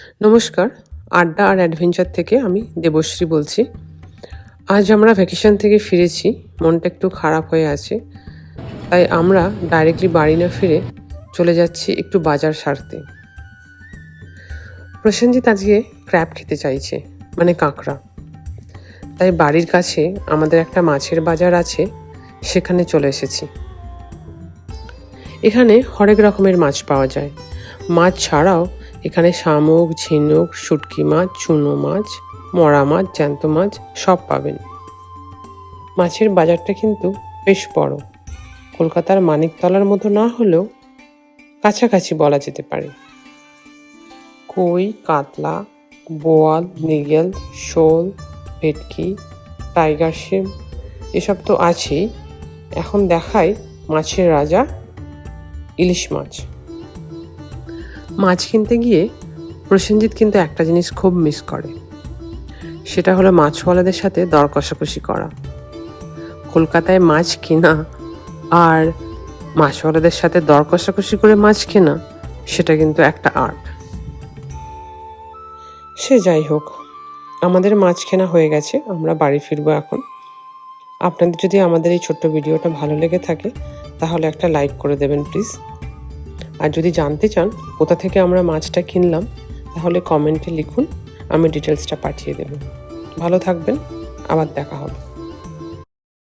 নমস্কার, আড্ডা আর অ্যাডভেঞ্চার থেকে আমি দেবশ্রী বলছি। আজ আমরা ভ্যাকেশন থেকে ফিরেছি, মনটা একটু খারাপ হয়ে আছে, তাই আমরা ডাইরেক্টলি বাড়ি না ফিরে চলে যাচ্ছি একটু বাজার সারতে। প্রসেনজিৎ আজকে ক্র্যাব খেতে চাইছে, মানে কাঁকড়া। তাই বাড়ির কাছে আমাদের একটা মাছের বাজার আছে, সেখানে চলে এসেছি। এখানে হরেক রকমের মাছ পাওয়া যায়। মাছ ছাড়াও এখানে শামুক, ঝিনুক, শুটকি মাছ, চুনো মাছ, মরা মাছ, জ্যান্ত মাছ সব পাবেন। মাছের বাজারটা কিন্তু বেশ বড়, কলকাতার মানিকতলার মতো না হলেও কাছাকাছি বলা যেতে পারে। কই, কাতলা, বোয়াল, মৃগেল, শোল, ভেটকি, টাইগার শিম এসব তো আছেই। এখন দেখাই মাছের রাজা ইলিশ মাছ। মাছ কিনতে গিয়ে প্রসেনজিৎ কিন্তু একটা জিনিস খুব মিস করে, সেটা হলো মাছওয়ালাদের সাথে দর কষাকষি করা। কলকাতায় মাছ কেনা আর মাছওয়ালাদের সাথে দর কষাকষি করে মাছ কেনা, সেটা কিন্তু একটা আর্ট। সে যাই হোক, আমাদের মাছ কেনা হয়ে গেছে, আমরা বাড়ি ফিরবো এখন। আপনাদের যদি আমাদের এই ছোট্ট ভিডিওটা ভালো লেগে থাকে তাহলে একটা লাইক করে দেবেন প্লিজ। আর যদি জানতে চান কোথা থেকে আমরা মাছটা কিনলাম তাহলে কমেন্টে লিখুন, আমি ডিটেলসটা পাঠিয়ে দেব। ভালো থাকবেন, আবার দেখা হবে।